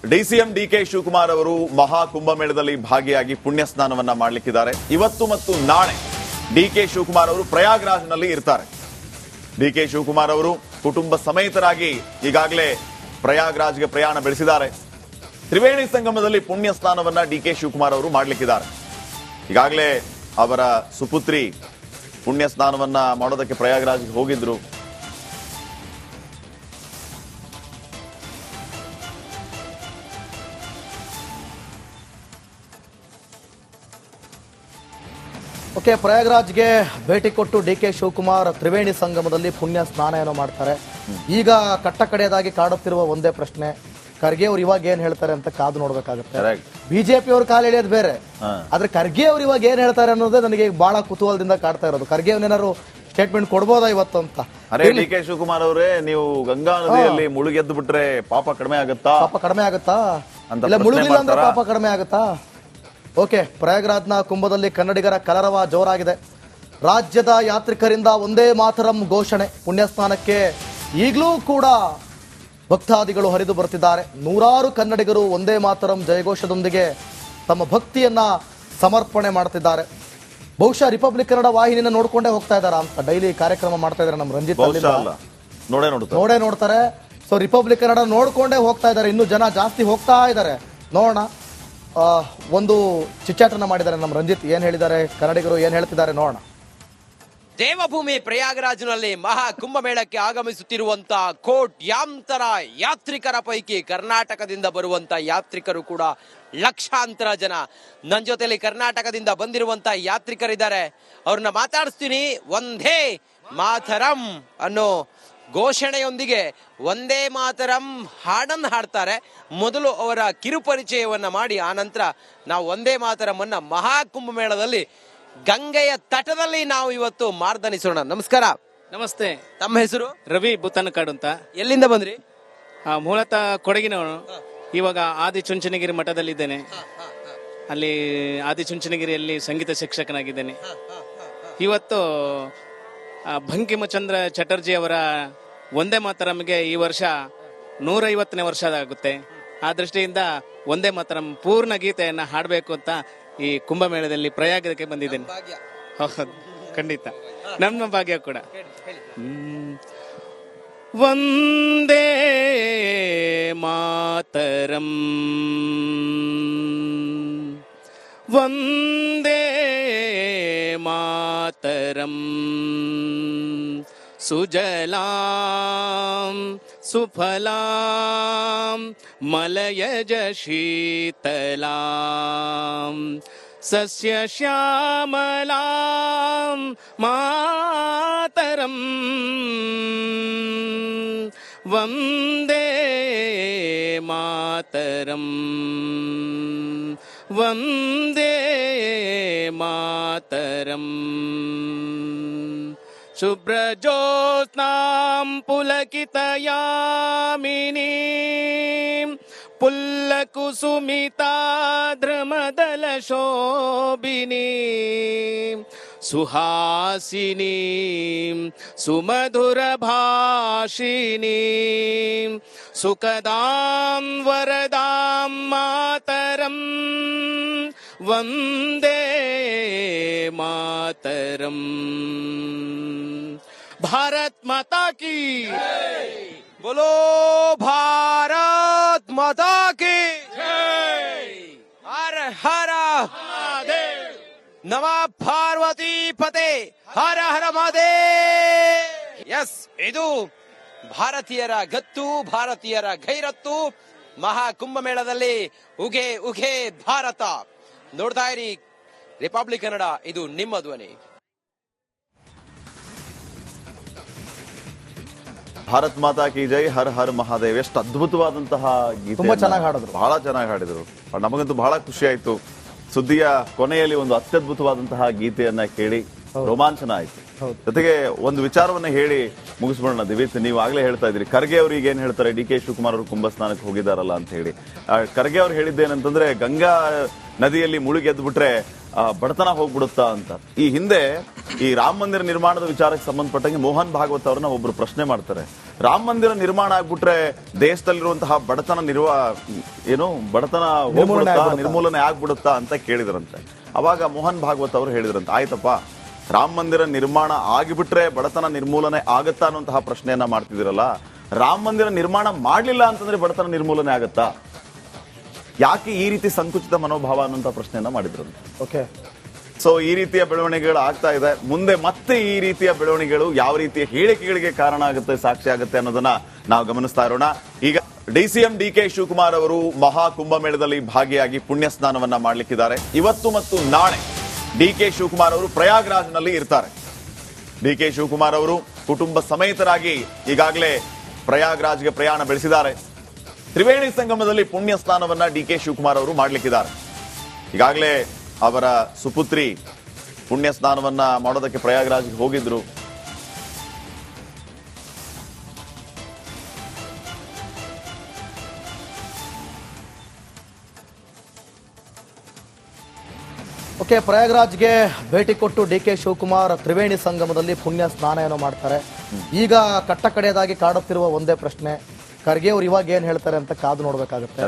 DCM DK Shivakumar ಅವರು ಮಹಾ ಕುಂಭಮೇಳದಲ್ಲಿ ಭಾಗಿಯಾಗಿ ಪುಣ್ಯ ಸ್ನಾನವನ್ನ ಮಾಡಲಿಕ್ಕಿದ್ದಾರೆ. ಇವತ್ತು ಮತ್ತು ನಾಳೆ ಡಿಕೆ ಶಿವಕುಮಾರ್ ಅವರು ಪ್ರಯಾಗ್ರಾಜ್ನಲ್ಲಿ ಇರ್ತಾರೆ. ಡಿಕೆ ಶಿವಕುಮಾರ್ ಅವರು ಕುಟುಂಬ ಸಮೇತರಾಗಿ ಈಗಾಗಲೇ ಪ್ರಯಾಗ್ರಾಜ್ಗೆ ಪ್ರಯಾಣ ಬೆಳೆಸಿದ್ದಾರೆ. ತ್ರಿವೇಣಿ ಸಂಗಮದಲ್ಲಿ ಪುಣ್ಯ ಸ್ನಾನವನ್ನ ಡಿಕೆ ಶಿವಕುಮಾರ್ ಅವರು ಮಾಡಲಿಕ್ಕಿದ್ದಾರೆ. ಈಗಾಗಲೇ ಅವರ ಸುಪುತ್ರಿ ಪುಣ್ಯ ಸ್ನಾನವನ್ನ ಮಾಡೋದಕ್ಕೆ ಪ್ರಯಾಗ್ರಾಜ್ಗೆ ಹೋಗಿದ್ರು. ಓಕೆ, ಪ್ರಯಾಗ್ರಾಜ್ಗೆ ಭೇಟಿ ಕೊಟ್ಟು ಡಿಕೆ ಶಿವಕುಮಾರ್ ತ್ರಿವೇಣಿ ಸಂಗಮದಲ್ಲಿ ಪುಣ್ಯ ಸ್ನಾನ ಏನೋ ಮಾಡ್ತಾರೆ. ಈಗ ಕಟ್ಟ ಕಡೆಯದಾಗಿ ಕಾಡುತ್ತಿರುವ ಒಂದೇ ಪ್ರಶ್ನೆ, ಖರ್ಗೆ ಅವ್ರು ಇವಾಗ ಏನ್ ಹೇಳ್ತಾರೆ ಅಂತ ಕಾದು ನೋಡ್ಬೇಕಾಗುತ್ತೆ. ಬಿಜೆಪಿ ಅವ್ರ ಕಾಲು ಎಳೆಯೋದು ಬೇರೆ, ಆದ್ರೆ ಖರ್ಗೆ ಅವ್ರು ಇವಾಗ ಏನ್ ಹೇಳ್ತಾರೆ ಅನ್ನೋದೇ ನನಗೆ ಬಹಳ ಕುತೂಹಲದಿಂದ ಕಾಡ್ತಾ ಇರೋದು. ಖರ್ಗೆ ಅವ್ನೇನಾದ್ರು ಸ್ಟೇಟ್ಮೆಂಟ್ ಕೊಡ್ಬೋದಾ ಇವತ್ತು ಅಂತ. ಅರೆ ಡಿಕೆ ಶಿವಕುಮಾರ್ ಅವರೇ, ನೀವು ಗಂಗಾ ನದಿಯಲ್ಲಿ ಮುಳುಗೆದ್ದು ಬಿಟ್ರೆ ಪಾಪ ಕಡಿಮೆ ಆಗುತ್ತಾ? ಇಲ್ಲ ಮುಳುಗಿಲ್ಲ ಅಂದ್ರೆ ಪಾಪ ಕಡಿಮೆ ಆಗುತ್ತಾ? ಓಕೆ, ಪ್ರಯಾಗ್ರಾಜ್ನ ಕುಂಭದಲ್ಲಿ ಕನ್ನಡಿಗರ ಕಲರವ ಜೋರಾಗಿದೆ. ರಾಜ್ಯದ ಯಾತ್ರಿಕರಿಂದ ಒಂದೇ ಮಾತರಂ ಘೋಷಣೆ. ಪುಣ್ಯಸ್ನಾನಕ್ಕೆ ಈಗಲೂ ಕೂಡ ಭಕ್ತಾದಿಗಳು ಹರಿದು ಬರ್ತಿದ್ದಾರೆ. ನೂರಾರು ಕನ್ನಡಿಗರು ಒಂದೇ ಮಾತರಂ ಜಯಘೋಷದೊಂದಿಗೆ ತಮ್ಮ ಭಕ್ತಿಯನ್ನ ಸಮರ್ಪಣೆ ಮಾಡ್ತಿದ್ದಾರೆ. ಬಹುಶಃ ರಿಪಬ್ಲಿಕ್ ಕನ್ನಡ ವಾಹಿನಿನ ನೋಡ್ಕೊಂಡೇ ಹೋಗ್ತಾ ಇದಾರ ಅಂತ ಡೈಲಿ ಕಾರ್ಯಕ್ರಮ ಮಾಡ್ತಾ ಇದಾರೆ ನಮ್ಮ ರಂಜಿತ್. ನೋಡೇ ನೋಡ್ತಾರೆ. ಸೊ ರಿಪಬ್ಲಿಕ್ ಕನ್ನಡ ನೋಡ್ಕೊಂಡೇ ಹೋಗ್ತಾ ಇದ್ದಾರೆ. ಇನ್ನು ಜನ ಜಾಸ್ತಿ ಹೋಗ್ತಾ ಇದ್ದಾರೆ. ನೋಡೋಣ, ಒಂದು ಚಿಚ್ಚಾಟನ ಮಾಡಿದ್ದಾರೆ ನಮ್ಮ ರಂಜಿತ್. ಏನ್ ಹೇಳಿದ್ದಾರೆ ಕನ್ನಡಿಗರು, ಏನ್ ಹೇಳ್ತಿದ್ದಾರೆ ನೋಡೋಣ. ದೇವಭೂಮಿ ಪ್ರಯಾಗರಾಜ್ನಲ್ಲಿ ಮಹಾ ಕುಂಭಮೇಳಕ್ಕೆ ಆಗಮಿಸುತ್ತಿರುವಂತ ಕೋಟ್ಯಾಂತರ ಯಾತ್ರಿಕರ ಪೈಕಿ ಕರ್ನಾಟಕದಿಂದ ಬರುವಂತ ಯಾತ್ರಿಕರು ಕೂಡ ಲಕ್ಷಾಂತರ ಜನ. ನನ್ನ ಜೊತೆಲಿ ಕರ್ನಾಟಕದಿಂದ ಬಂದಿರುವಂತ ಯಾತ್ರಿಕರಿದ್ದಾರೆ, ಅವ್ರನ್ನ ಮಾತಾಡಿಸ್ತೀನಿ. ಒಂದೇ ಮಾತರಂ ಅನ್ನೋ ಘೋಷಣೆಯೊಂದಿಗೆ ಒಂದೇ ಮಾತರಂ ಹಾಡನ್ನು ಹಾಡ್ತಾರೆ. ಮೊದಲು ಅವರ ಕಿರುಪರಿಚಯವನ್ನ ಮಾಡಿ ಆನಂತರ ನಾವು ಒಂದೇ ಮಾತರಂ ಮಹಾಕುಂಭಮೇಳದಲ್ಲಿ ಗಂಗೆಯ ತಟದಲ್ಲಿ ನಾವು ಇವತ್ತು ಮಾರ್ದನಿಸೋಣ. ನಮಸ್ಕಾರ. ನಮಸ್ತೆ. ತಮ್ಮ ಹೆಸರು? ರವಿ ಬುತ್ತನಕಾಡು ಅಂತ. ಎಲ್ಲಿಂದ ಬಂದ್ರಿ? ಮೂಲತಃ ಕೊಡಗಿನವನು. ಇವಾಗ ಆದಿಚುಂಚನಗಿರಿ ಮಠದಲ್ಲಿದ್ದೇನೆ. ಅಲ್ಲಿ ಆದಿಚುಂಚನಗಿರಿಯಲ್ಲಿ ಸಂಗೀತ ಶಿಕ್ಷಕನಾಗಿದ್ದೇನೆ. ಇವತ್ತು ಬಂಕಿಮಚಂದ್ರ ಚಟರ್ಜಿ ಅವರ ಒಂದೇ ಮಾತರಂಗೆ ಈ ವರ್ಷ 150ನೇ ವರ್ಷ ಆಗುತ್ತೆ. ಆ ದೃಷ್ಟಿಯಿಂದ ಒಂದೇ ಮಾತರಂ ಪೂರ್ಣ ಗೀತೆಯನ್ನ ಹಾಡಬೇಕು ಅಂತ ಈ ಕುಂಭಮೇಳದಲ್ಲಿ ಪ್ರಯಾಗಕ್ಕೆ ಬಂದಿದ್ದೇನೆ. ಹೌದು, ಖಂಡಿತ ನಮ್ಮ ಭಾಗ್ಯ ಕೂಡ. ವಂದೇ ಮಾತರಂ ವಂದೇ ಮಾತರಂ ಸುಜಲಾಂ ಸುಫಲಾಂ ಮಲಯಜ ಶೀತಲಾಂ ಸಸ್ಯ ಶ್ಯಾಮಲಾಂ ಮಾತರಂ ವಂದೇ ಮಾತರಂ ವಂದೇ ಮಾತರಂ ಶುಭ್ರಜ್ಯೋತ್ಸ್ನಾಂ ಪುಲಕಿತಯಾಮಿನೀಂ ಪುಲ್ಲಕುಸುಮಿತಾದ್ರಮದಲಶೋಭಿನೀಂ ಸುಹಾಸಿನೀಂ ಸುಮಧುರಭಾಷಿಣೀಂ ಸುಖದಾಂ ವರದಾಂ ಮಾತರಂ ವಂದೇ ಮಾತರಂ. ಭಾರತ್ ಮಾತಾ ಕಿ बोलो भारत माता की हर हर महादेव नमः पार्वती पते हर हर महादेव. ಎಸ್, ಇದು ಭಾರತೀಯರ ಗತ್ತು, ಭಾರತೀಯರ ಗೈರತ್ತು. ಮಹಾ ಕುಂಭಮೇಳದಲ್ಲಿ ಉಗೆ ಉಗೆ ಭಾರತ. ನೋಡ್ತಾ ಇರಿ ರಿಪಬ್ಲಿಕ್ ಕನ್ನಡ, ಇದು ನಿಮ್ಮ ಧ್ವನಿ. ಭಾರತ್ ಮಾತಾ ಕಿ ಜೈ, ಹರ್ ಹರ್ ಮಹಾದೇವ್. ಎಷ್ಟು ಅದ್ಭುತವಾದಂತಹ ಗೀತೆ, ತುಂಬಾ ಚೆನ್ನಾಗಿ ಹಾಡಿದ್ರು, ಬಹಳ ಚೆನ್ನಾಗಿ ಹಾಡಿದ್ರು. ನಮಗಂತೂ ಬಹಳ ಖುಷಿ ಆಯ್ತು. ಸುದ್ದಿಯ ಕೊನೆಯಲ್ಲಿ ಒಂದು ಅತ್ಯದ್ಭುತವಾದಂತಹ ಗೀತೆಯನ್ನ ಕೇಳಿ ರೋಮಾಂಚನ ಆಯ್ತು. ಜೊತೆಗೆ ಒಂದು ವಿಚಾರವನ್ನ ಹೇಳಿ ಮುಗಿಸ್ಬಿಡೋಣ. ದಿವಿತ್, ನೀವು ಆಗ್ಲೇ ಹೇಳ್ತಾ ಇದ್ರಿ ಖರ್ಗೆ ಅವ್ರು ಈಗ ಏನ್ ಹೇಳ್ತಾರೆ, ಡಿ ಕೆ ಶಿವಕುಮಾರ್ ಅವರು ಕುಂಭ ಸ್ನಾನಕ್ಕೆ ಹೋಗಿದಾರಲ್ಲ ಅಂತ ಹೇಳಿ. ಖರ್ಗೆ ಅವ್ರು ಹೇಳಿದ್ದೇನಂತಂದ್ರೆ ಗಂಗಾ ನದಿಯಲ್ಲಿ ಮುಳುಗೆದ್ದು ಬಿಟ್ರೆ ಬಡತನ ಹೋಗ್ಬಿಡುತ್ತಾ ಅಂತ. ಈ ಹಿಂದೆ ಈ ರಾಮ ಮಂದಿರ ನಿರ್ಮಾಣದ ವಿಚಾರಕ್ಕೆ ಸಂಬಂಧಪಟ್ಟಂಗೆ ಮೋಹನ್ ಭಾಗವತ್ ಅವ್ರನ್ನ ಒಬ್ರು ಪ್ರಶ್ನೆ ಮಾಡ್ತಾರೆ. ರಾಮ ಮಂದಿರ ನಿರ್ಮಾಣ ಆಗ್ಬಿಟ್ರೆ ದೇಶದಲ್ಲಿರುವಂತಹ ಬಡತನ ನಿರ್ಮೂಲನೆ ಆಗ್ಬಿಡುತ್ತಾ ಅಂತ ಕೇಳಿದ್ರಂತೆ. ಅವಾಗ ಮೋಹನ್ ಭಾಗವತ್ ಅವರು ಹೇಳಿದ್ರಂತೆ, ಆಯ್ತಪ್ಪ, ರಾಮ ಮಂದಿರ ನಿರ್ಮಾಣ ಆಗಿಬಿಟ್ರೆ ಬಡತನ ನಿರ್ಮೂಲನೆ ಆಗತ್ತಾ ಅನ್ನುವಂತಹ ಪ್ರಶ್ನೆಯನ್ನ ಮಾಡ್ತಿದಿರಲ್ಲ, ರಾಮ ಮಂದಿರ ನಿರ್ಮಾಣ ಮಾಡ್ಲಿಲ್ಲ ಅಂತಂದ್ರೆ ಬಡತನ ನಿರ್ಮೂಲನೆ ಆಗತ್ತಾ? ಯಾಕೆ ಈ ರೀತಿ ಸಂಕುಚಿತ ಮನೋಭಾವ ಅನ್ನುವಂತ ಪ್ರಶ್ನೆಯನ್ನ ಮಾಡಿದ್ರಂತೆ. ಓಕೆ, ಸೊ ಈ ರೀತಿಯ ಬೆಳವಣಿಗೆಗಳು ಆಗ್ತಾ ಇದೆ. ಮುಂದೆ ಮತ್ತೆ ಈ ರೀತಿಯ ಬೆಳವಣಿಗೆಗಳು ಯಾವ ರೀತಿಯ ಹೇಳಿಕೆಗಳಿಗೆ ಕಾರಣ ಆಗುತ್ತೆ, ಸಾಕ್ಷಿ ಆಗುತ್ತೆ ಅನ್ನೋದನ್ನ ನಾವು ಗಮನಿಸ್ತಾ ಇರೋಣ. ಈಗ ಡಿಸಿಎಂ ಡಿಕೆ ಶಿವಕುಮಾರ್ ಅವರು ಮಹಾ ಕುಂಭಮೇಳದಲ್ಲಿ ಭಾಗಿಯಾಗಿ ಪುಣ್ಯ ಸ್ನಾನವನ್ನ ಮಾಡ್ಲಿಕ್ಕಿದ್ದಾರೆ. ಇವತ್ತು ಮತ್ತು ನಾಳೆ ಡಿಕೆ ಶಿವಕುಮಾರ್ ಅವರು ಪ್ರಯಾಗ್ರಾಜ್ನಲ್ಲಿ ಇರ್ತಾರೆ. ಡಿಕೆ ಶಿವಕುಮಾರ್ ಅವರು ಕುಟುಂಬ ಸಮೇತರಾಗಿ ಈಗಾಗಲೇ ಪ್ರಯಾಗ್ರಾಜ್ಗೆ ಪ್ರಯಾಣ ಬೆಳೆಸಿದ್ದಾರೆ. ತ್ರಿವೇಣಿ ಸಂಗಮದಲ್ಲಿ ಪುಣ್ಯ ಸ್ನಾನವನ್ನ ಡಿಕೆ ಶಿವಕುಮಾರ್ ಅವರು ಮಾಡ್ಲಿಕ್ಕಿದ್ದಾರೆ. ಈಗಾಗಲೇ ಅವರ ಸುಪುತ್ರಿ ಪುಣ್ಯ ಸ್ನಾನವನ್ನ ಮಾಡೋದಕ್ಕೆ ಪ್ರಯಾಗ್ರಾಜ್ಗೆ ಹೋಗಿದ್ರು. ಓಕೆ, ಪ್ರಯಾಗ್ರಾಜ್ಗೆ ಭೇಟಿ ಕೊಟ್ಟು ಡಿಕೆ ಶಿವಕುಮಾರ್ ತ್ರಿವೇಣಿ ಸಂಗಮದಲ್ಲಿ ಪುಣ್ಯ ಸ್ನಾನ ಏನೋ ಮಾಡ್ತಾರೆ. ಈಗ ಕಟ್ಟ ಕಡೆಯದಾಗಿ ಕಾಡುತ್ತಿರುವ ಒಂದೇ ಪ್ರಶ್ನೆ, ಖರ್ಗೆ ಅವ್ರು ಇವಾಗ ಏನ್ ಹೇಳ್ತಾರೆ ಅಂತ ಕಾದು ನೋಡ್ಬೇಕಾಗುತ್ತೆ.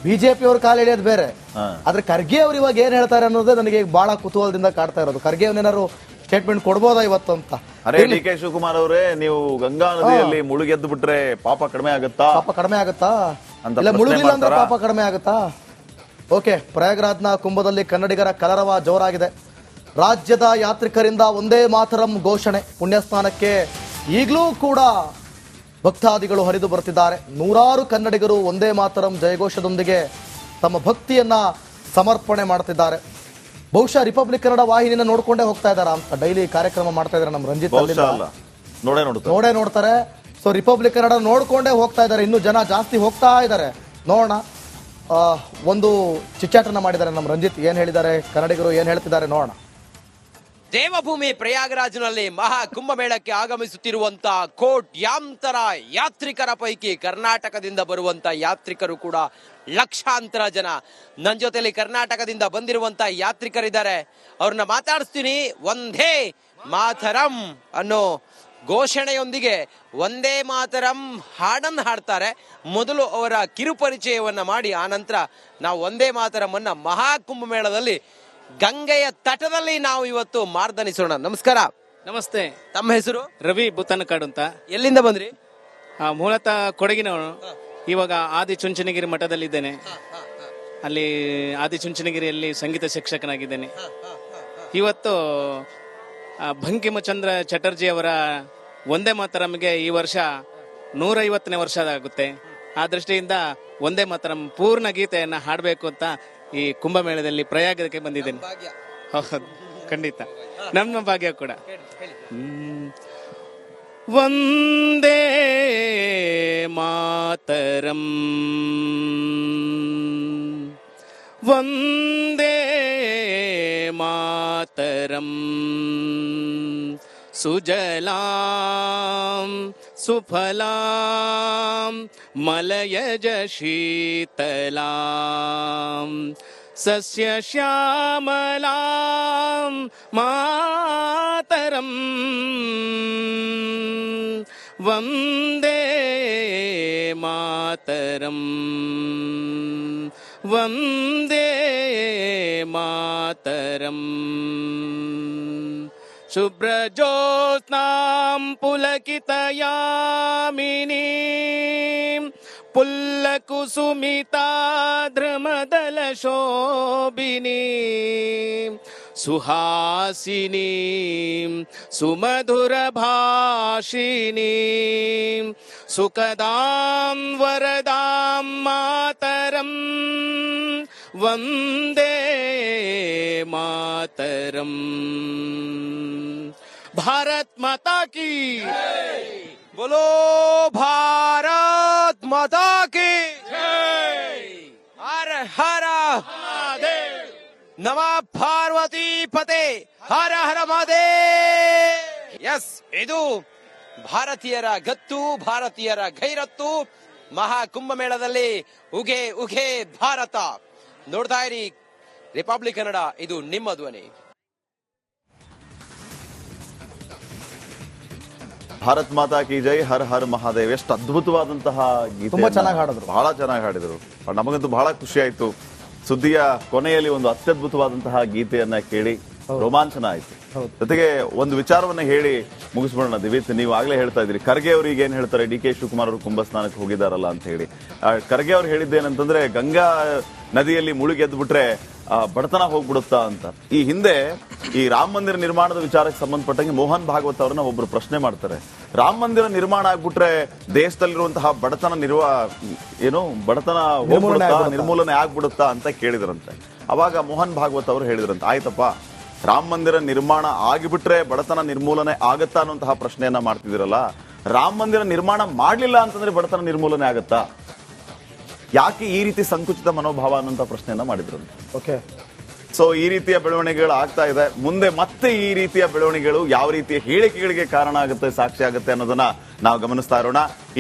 ಬಿಜೆಪಿ ಅವ್ರ ಕಾಲ ಎಳೆಯೋದು ಬೇರೆ, ಆದ್ರೆ ಖರ್ಗೆ ಅವ್ರು ಇವಾಗ ಏನ್ ಹೇಳ್ತಾರೆ ಅನ್ನೋದೇ ನನಗೆ ಬಹಳ ಕುತೂಹಲದಿಂದ ಕಾಡ್ತಾ ಇರೋದು. ಖರ್ಗೆ ಅವ್ನೇನಾದ್ರು ಸ್ಟೇಟ್ಮೆಂಟ್ ಕೊಡ್ಬೋದಾ ಇವತ್ತು ಅಂತ. ಅರೆ ಡಿಕೆ ಶಿವಕುಮಾರ್ ಅವರೇ, ನೀವು ಗಂಗಾ ನದಿಯಲ್ಲಿ ಮುಳುಗೆದ್ದು ಬಿಟ್ರೆ ಪಾಪ ಕಡಿಮೆ ಆಗುತ್ತಾ? ಪಾಪ ಕಡಿಮೆ ಆಗುತ್ತಾ? ಇಲ್ಲ ಮುಳುಗಿಲ್ಲ ಅಂದ್ರೆ ಪಾಪ ಕಡಿಮೆ ಆಗುತ್ತಾ? ಓಕೆ, ಪ್ರಯಾಗ್ರಾಜ್ನ ಕುಂಭದಲ್ಲಿ ಕನ್ನಡಿಗರ ಕಲರವ ಜೋರಾಗಿದೆ. ರಾಜ್ಯದ ಯಾತ್ರಿಕರಿಂದ ಒಂದೇ ಮಾತರಂ ಘೋಷಣೆ. ಪುಣ್ಯಸ್ನಾನಕ್ಕೆ ಈಗಲೂ ಕೂಡ ಭಕ್ತಾದಿಗಳು ಹರಿದು ಬರುತ್ತಿದ್ದಾರೆ. ನೂರಾರು ಕನ್ನಡಿಗರು ಒಂದೇ ಮಾತರಂ ಜಯಘೋಷದೊಂದಿಗೆ ತಮ್ಮ ಭಕ್ತಿಯನ್ನ ಸಮರ್ಪಣೆ ಮಾಡ್ತಿದ್ದಾರೆ. ಬಹುಶಃ ರಿಪಬ್ಲಿಕ್ ಕನ್ನಡ ವಾಹಿನಿನ ನೋಡ್ಕೊಂಡೇ ಹೋಗ್ತಾ ಇದಾರ ಅಂತ ಡೈಲಿ ಕಾರ್ಯಕ್ರಮ ಮಾಡ್ತಾ ಇದಾರೆ ನಮ್ಮ ರಂಜಿತ್. ನೋಡೇ ನೋಡ್ತಾರೆ. ಸೊ ರಿಪಬ್ಲಿಕ್ ಕನ್ನಡ ನೋಡ್ಕೊಂಡೇ ಹೋಗ್ತಾ ಇದ್ದಾರೆ. ಇನ್ನು ಜನ ಜಾಸ್ತಿ ಹೋಗ್ತಾ ಇದ್ದಾರೆ. ನೋಡೋಣ, ಒಂದು ಚಿಚ್ಚಾಟನ ಮಾಡಿದ್ದಾರೆ ನಮ್ಮ ರಂಜಿತ್. ಏನ್ ಹೇಳಿದ್ದಾರೆ ಕನ್ನಡಿಗರು, ಏನ್ ಹೇಳ್ತಿದ್ದಾರೆ ನೋಡೋಣ. ದೇವಭೂಮಿ ಪ್ರಯಾಗರಾಜ್ನಲ್ಲಿ ಮಹಾ ಕುಂಭಮೇಳಕ್ಕೆ ಆಗಮಿಸುತ್ತಿರುವಂತ ಕೋಟ್ಯಾಂತರ ಯಾತ್ರಿಕರ ಪೈಕಿ ಕರ್ನಾಟಕದಿಂದ ಬರುವಂತ ಯಾತ್ರಿಕರು ಕೂಡ ಲಕ್ಷಾಂತರ ಜನ. ನನ್ನ ಜೊತೆಲಿ ಕರ್ನಾಟಕದಿಂದ ಬಂದಿರುವಂತ ಯಾತ್ರಿಕರಿದ್ದಾರೆ, ಅವ್ರನ್ನ ಮಾತಾಡಿಸ್ತೀನಿ. ಒಂದೇ ಮಾತರಂ ಅನ್ನೋ ಘೋಷಣೆಯೊಂದಿಗೆ ಒಂದೇ ಮಾತರಂ ಹಾಡನ್ನು ಹಾಡ್ತಾರೆ. ಮೊದಲು ಅವರ ಕಿರುಪರಿಚಯವನ್ನ ಮಾಡಿ ಆನಂತರ ನಾವು ಒಂದೇ ಮಾತರಂ ಅನ್ನ ಮಹಾ ಕುಂಭಮೇಳದಲ್ಲಿ ಗಂಗೆಯ ತಟದಲ್ಲಿ ನಾವು ಇವತ್ತು ಮಾರ್ದನಿಸೋಣ. ನಮಸ್ಕಾರ. ನಮಸ್ತೆ. ತಮ್ಮ ಹೆಸರು? ರವಿ ಬುತ್ತನಕಾಡು ಅಂತ. ಎಲ್ಲಿಂದ ಬಂದ್ರಿ? ಮೂಲತಃ ಕೊಡಗಿನವನು. ಇವಾಗ ಆದಿಚುಂಚನಗಿರಿ ಮಠದಲ್ಲಿದ್ದೇನೆ. ಅಲ್ಲಿ ಆದಿಚುಂಚನಗಿರಿಯಲ್ಲಿ ಸಂಗೀತ ಶಿಕ್ಷಕನಾಗಿದ್ದೇನೆ. ಇವತ್ತು ಬಂಕಿಮಚಂದ್ರ ಚಟರ್ಜಿ ಅವರ ಒಂದೇ ಮಾತರಂಗೆ ಈ ವರ್ಷ 150ನೇ ವರ್ಷ ಆಗುತ್ತೆ. ಆ ದೃಷ್ಟಿಯಿಂದ ಒಂದೇ ಮಾತರಂ ಪೂರ್ಣ ಗೀತೆಯನ್ನ ಹಾಡಬೇಕು ಅಂತ ಈ ಕುಂಭಮೇಳದಲ್ಲಿ ಪ್ರಯಾಗಕ್ಕೆ ಬಂದಿದ್ದೇನೆ. ಹೌದು, ಖಂಡಿತ ನಮ್ಮ ಭಾಗ್ಯ ಕೂಡ. ವಂದೇ ಮಾತರಂ ವಂದೇ ಮಾತರಂ ಸುಜಲಾಂ ಸುಫಲಾಂ ಮಲಯಜ ಶೀತಲಾಂ ಸಸ್ಯ ಶ್ಯಾಮಲಾಂ ಮಾತರಂ ವಂದೇ ಮಾತರಂ ವಂದೇ ಮಾತರಂ ಶುಭ್ರಜ್ಯೋತ್ಸ್ನಾಂ ಪುಲಕಿತಯಾಮಿನೀಂ ಪುಲ್ಲಕುಸುಮಿತಾದ್ರಮದಲಶೋಭಿನೀಂ ಸುಹಾಸಿನೀಂ ಸುಮಧುರಭಾಷಿಣೀಂ ಸುಖದಾಂ ವರದಾಂ ಮಾತರಂ ವಂದೇ ಮಾತರಂ. ಭಾರತ್ ಮಾತಾ ಕಿ बोलो भारत माता की हर हर महादेव नमः पार्वती पते हर हर महादेव. ಎಸ್, ಇದು ಭಾರತೀಯರ ಗತ್ತು, ಭಾರತೀಯರ ಗೈರತ್ತು. ಮಹಾ ಕುಂಭಮೇಳದಲ್ಲಿ ಉಗೆ ಉಗೆ ಭಾರತ. ನೋಡ್ತಾ ಇರಿ ರಿಪಬ್ಲಿಕ್ ಕನ್ನಡ, ಇದು ನಿಮ್ಮ ಧ್ವನಿ. ಭಾರತ್ ಮಾತಾ ಕಿ ಜೈ, ಹರ್ ಹರ್ ಮಹಾದೇವ್. ಎಷ್ಟು ಅದ್ಭುತವಾದಂತಹ ಗೀತೆ, ತುಂಬಾ ಚೆನ್ನಾಗಿ ಹಾಡಿದ್ರು. ಬಹಳ ಚೆನ್ನಾಗಿ ಹಾಡಿದ್ರು. ನಮಗಂತೂ ಬಹಳ ಖುಷಿ ಆಯ್ತು. ಸುದ್ದಿಯ ಕೊನೆಯಲ್ಲಿ ಒಂದು ಅತ್ಯದ್ಭುತವಾದಂತಹ ಗೀತೆಯನ್ನ ಕೇಳಿ ರೋಮಾಂಚನ ಆಯ್ತು. ಜೊತೆಗೆ ಒಂದು ವಿಚಾರವನ್ನ ಹೇಳಿ ಮುಗಿಸ್ಬಿಡೋಣ. ದಿವಿತ್, ನೀವು ಆಗ್ಲೇ ಹೇಳ್ತಾ ಇದ್ರಿ ಖರ್ಗೆ ಅವ್ರಿಗೆ ಏನ್ ಹೇಳ್ತಾರೆ, ಡಿ ಕೆ ಶಿವಕುಮಾರ್ ಅವರು ಕುಂಭ ಸ್ನಾನಕ್ಕೆ ಹೋಗಿದಾರಲ್ಲ ಅಂತ ಹೇಳಿ. ಖರ್ಗೆ ಅವ್ರು ಹೇಳಿದ್ದೇನಂತಂದ್ರೆ ಗಂಗಾ ನದಿಯಲ್ಲಿ ಮುಳುಗಿ ಎದ್ದು ಬಿಟ್ರೆ ಬಡತನ ಹೋಗ್ಬಿಡುತ್ತಾ ಅಂತ. ಈ ಹಿಂದೆ ಈ ರಾಮ ಮಂದಿರ ನಿರ್ಮಾಣದ ವಿಚಾರಕ್ಕೆ ಸಂಬಂಧಪಟ್ಟಂಗೆ ಮೋಹನ್ ಭಾಗವತ್ ಅವರನ್ನ ಒಬ್ರು ಪ್ರಶ್ನೆ ಮಾಡ್ತಾರೆ. ರಾಮ ಮಂದಿರ ನಿರ್ಮಾಣ ಆಗ್ಬಿಟ್ರೆ ದೇಶದಲ್ಲಿರುವಂತಹ ಬಡತನ ಹೋಗ್ಬಿಡುತ್ತಾ, ನಿರ್ಮೂಲನೆ ಆಗ್ಬಿಡುತ್ತಾ ಅಂತ ಕೇಳಿದ್ರಂತೆ. ಅವಾಗ ಮೋಹನ್ ಭಾಗವತ್ ಅವರು ಹೇಳಿದ್ರಂತೆ, ಆಯ್ತಪ್ಪ, ರಾಮ ಮಂದಿರ ನಿರ್ಮಾಣ ಆಗಿಬಿಟ್ರೆ ಬಡತನ ನಿರ್ಮೂಲನೆ ಆಗತ್ತಾ ಅನ್ನುವಂತಹ ಪ್ರಶ್ನೆಯನ್ನ ಮಾಡ್ತಿದಿರಲ್ಲ, ರಾಮ ಮಂದಿರ ನಿರ್ಮಾಣ ಮಾಡ್ಲಿಲ್ಲ ಅಂತಂದ್ರೆ ಬಡತನ ನಿರ್ಮೂಲನೆ ಆಗತ್ತಾ? ಯಾಕೆ ಈ ರೀತಿ ಸಂಕುಚಿತ ಮನೋಭಾವ ಅನ್ನುವಂತ ಪ್ರಶ್ನೆಯನ್ನ ಮಾಡಿದ್ರಂತೆ. ಓಕೆ, ಸೊ ಈ ರೀತಿಯ ಬೆಳವಣಿಗೆಗಳು ಆಗ್ತಾ ಇದೆ. ಮುಂದೆ ಮತ್ತೆ ಈ ರೀತಿಯ ಬೆಳವಣಿಗೆಗಳು ಯಾವ ರೀತಿಯ ಹೇಳಿಕೆಗಳಿಗೆ ಕಾರಣ ಆಗುತ್ತೆ, ಸಾಕ್ಷಿ ಆಗುತ್ತೆ ಅನ್ನೋದನ್ನ ನಾವು ಗಮನಿಸ್ತಾ ಇರೋಣ. ಈಗ